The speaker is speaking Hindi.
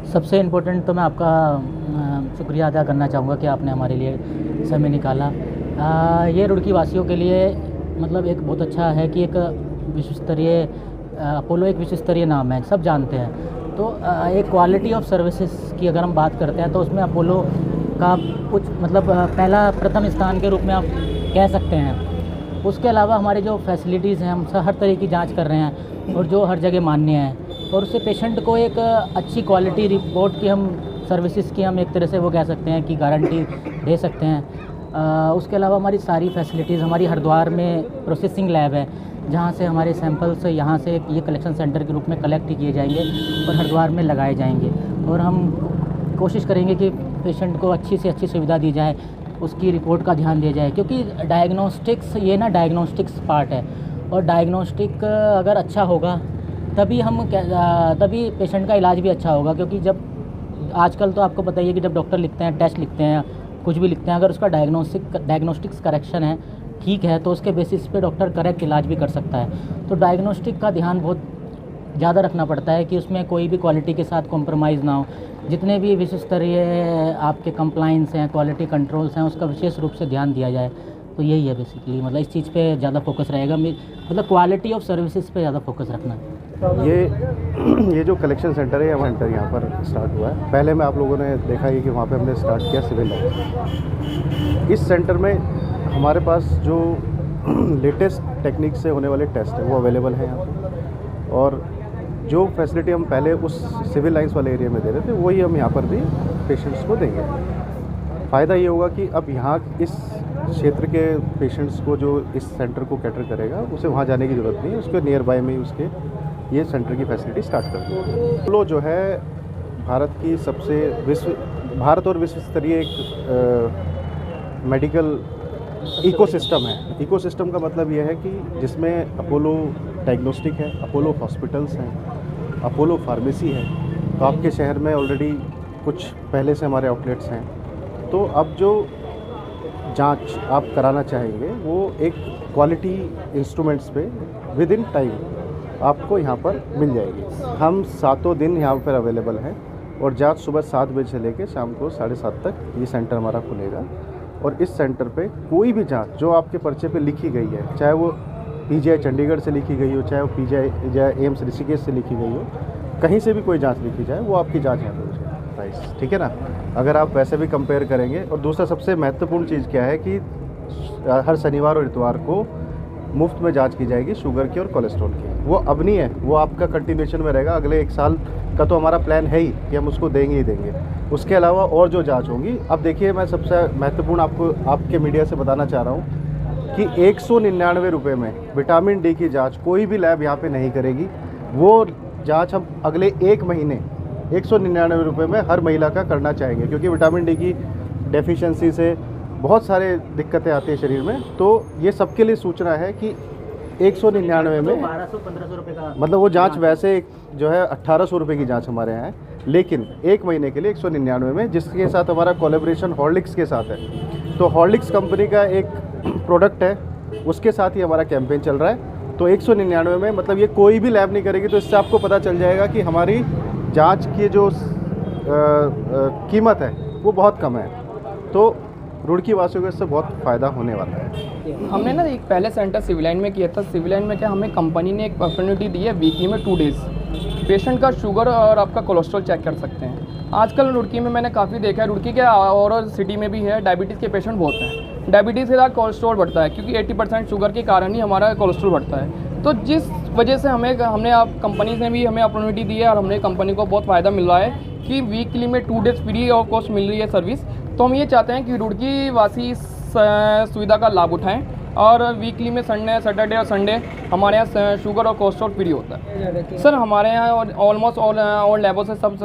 सबसे इम्पोर्टेंट तो मैं आपका शुक्रिया अदा करना चाहूँगा कि आपने हमारे लिए समय निकाला। ये रुड़की वासियों के लिए मतलब एक बहुत अच्छा है कि एक विश्व स्तरीय अपोलो एक विश्व स्तरीय नाम है, सब जानते हैं। तो एक क्वालिटी ऑफ सर्विसेज की अगर हम बात करते हैं तो उसमें अपोलो का कुछ मतलब पहला प्रथम स्थान के रूप में आप कह सकते हैं। उसके अलावा हमारे जो फैसिलिटीज़ हैं, हम हर तरह की जांच कर रहे हैं और जो हर जगह मान्य है, और उससे पेशेंट को एक अच्छी क्वालिटी रिपोर्ट की हम सर्विसेज की हम एक तरह से वो कह सकते हैं कि गारंटी दे सकते हैं। उसके अलावा हमारी सारी फैसिलिटीज़, हमारी हरिद्वार में प्रोसेसिंग लैब है जहाँ से हमारे सैंपल्स यहाँ से ये कलेक्शन सेंटर के रूप में कलेक्ट किए जाएंगे और हरिद्वार में लगाए जाएंगे। और हम कोशिश करेंगे कि पेशेंट को अच्छी से अच्छी सुविधा दी जाए, उसकी रिपोर्ट का ध्यान दिया जाए, क्योंकि डायग्नोस्टिक्स ये ना डायग्नोस्टिक्स पार्ट है, और डायग्नोस्टिक अगर अच्छा होगा तभी पेशेंट का इलाज भी अच्छा होगा। क्योंकि जब आजकल तो आपको पता ही है कि जब डॉक्टर लिखते हैं, टेस्ट लिखते हैं, कुछ भी लिखते हैं, अगर उसका डायग्नोस्टिक्स करेक्शन है, ठीक है, तो उसके बेसिस पे डॉक्टर करेक्ट इलाज भी कर सकता है। तो डायग्नोस्टिक का ध्यान बहुत ज़्यादा रखना पड़ता है कि उसमें कोई भी क्वालिटी के साथ कॉम्प्रोमाइज़ ना हो। जितने भी विश्व स्तरीय आपके कंप्लाइंस हैं, क्वालिटी कंट्रोल्स हैं, उसका विशेष रूप से ध्यान दिया जाए। तो यही है बेसिकली, मतलब इस चीज़ पे ज़्यादा फोकस रहेगा, मतलब क्वालिटी ऑफ सर्विसेज पे ज़्यादा फोकस रखना है। ये जो कलेक्शन सेंटर है, हमारा सेंटर यहाँ पर स्टार्ट हुआ है। पहले में आप लोगों ने देखा ही कि वहाँ पे हमने स्टार्ट किया सिविल लाइन। इस सेंटर में हमारे पास जो लेटेस्ट टेक्निक से होने वाले टेस्ट है वो अवेलेबल है यहाँ पे, और जो फैसिलिटी हम पहले उस सिविल लाइंस वाले एरिया में दे रहे थे वही हम यहाँ पर भी पेशेंट्स को देंगे। फ़ायदा ये होगा कि अब यहाँ इस क्षेत्र के पेशेंट्स को जो इस सेंटर को कैटर करेगा उसे वहाँ जाने की ज़रूरत नहीं है, उसके नियर बाय में ही उसके ये सेंटर की फैसिलिटी स्टार्ट कर देंगे। अपोलो जो है भारत और विश्व स्तरीय एक मेडिकल इकोसिस्टम है। इकोसिस्टम का मतलब ये है कि जिसमें अपोलो डायग्नोस्टिक है, अपोलो हॉस्पिटल्स हैं, अपोलो फार्मेसी है। तो आपके शहर में ऑलरेडी कुछ पहले से हमारे आउटलेट्स हैं। तो अब जो जांच आप कराना चाहेंगे वो एक क्वालिटी इंस्ट्रूमेंट्स पे विद इन टाइम आपको यहाँ पर मिल जाएगी। हम 7 दिन यहाँ पर अवेलेबल हैं, और जांच सुबह 7 बजे से लेकर शाम को 7:30 तक ये सेंटर हमारा खुलेगा। और इस सेंटर पे कोई भी जांच जो आपके पर्चे पे लिखी गई है, चाहे वो पीजीआई चंडीगढ़ से लिखी गई हो, चाहे वो पीजीआई एम्स ऋषिकेश से लिखी गई हो, कहीं से भी कोई जांच लिखी जाए वो आपकी जांच यहाँ पर हो जाए प्राइस, ठीक है ना। अगर आप वैसे भी कंपेयर करेंगे। और दूसरा सबसे महत्वपूर्ण चीज़ क्या है कि हर शनिवार और इतवार को मुफ्त में जांच की जाएगी शुगर की और कोलेस्ट्रॉल की। वो अब नहीं है, वो आपका कंटिन्यूएशन में रहेगा। अगले 1 साल का तो हमारा प्लान है ही कि हम उसको देंगे ही देंगे। उसके अलावा और जो जांच होंगी, अब देखिए मैं सबसे महत्वपूर्ण आपको आपके मीडिया से बताना चाह रहा हूँ कि 199 रुपये में विटामिन डी की जांच कोई भी लैब यहाँ पे नहीं करेगी। वो जांच हम अगले 1 महीने 199 रुपये में हर महिला का करना चाहेंगे, क्योंकि विटामिन डी की डेफिशिएंसी से बहुत सारे दिक्कतें आती है शरीर में। तो ये सबके लिए सूचना है कि 199 में 1200-1500 रुपये का मतलब वो जांच वैसे जो है 1800 रुपये की जांच हमारे यहाँ है, लेकिन 1 महीने के लिए 199 में, जिसके साथ हमारा कोलैबोरेशन हॉर्लिक्स के साथ है। तो हॉर्लिक्स कंपनी का एक प्रोडक्ट है, उसके साथ ही हमारा कैंपेन चल रहा है। तो 199 में मतलब ये कोई भी लैब नहीं करेगी। तो इससे आपको पता चल जाएगा कि हमारी जांच की जो कीमत है वो बहुत कम है। तो रुड़की वासियों को इससे बहुत फ़ायदा होने वाला है। हमने ना एक पहले सेंटर सिविल लाइन में किया था। सिविल लाइन में क्या हमें कंपनी ने एक अपॉर्चुनिटी दी है, वीकली में 2 डेज़ पेशेंट का शुगर और आपका कोलेस्ट्रॉल चेक कर सकते हैं। आजकल रुड़की में मैंने काफ़ी देखा है, रुड़की के और सिटी में भी है, डायबिटीज़ के पेशेंट बहुत हैं। डायबिटीज़ के साथ कोलेस्ट्रॉल बढ़ता है, क्योंकि 80% शुगर के कारण ही हमारा कोलेस्ट्रॉल बढ़ता है। तो जिस वजह से हमने आप कंपनी ने भी हमें अपॉर्चुनिटी दी है, और हमने कंपनी को बहुत फ़ायदा मिल रहा है कि वीकली में 2 डेज़ फ्री ऑफ कॉस्ट मिल रही है सर्विस। तो हम ये चाहते हैं कि रुड़की वासी इस सुविधा का लाभ उठाएं, और वीकली में सैटरडे और संडे हमारे यहाँ शुगर और कोलेस्ट्रॉल फ्री होता है। सर हमारे यहाँ ऑलमोस्ट ऑल लेवल से सब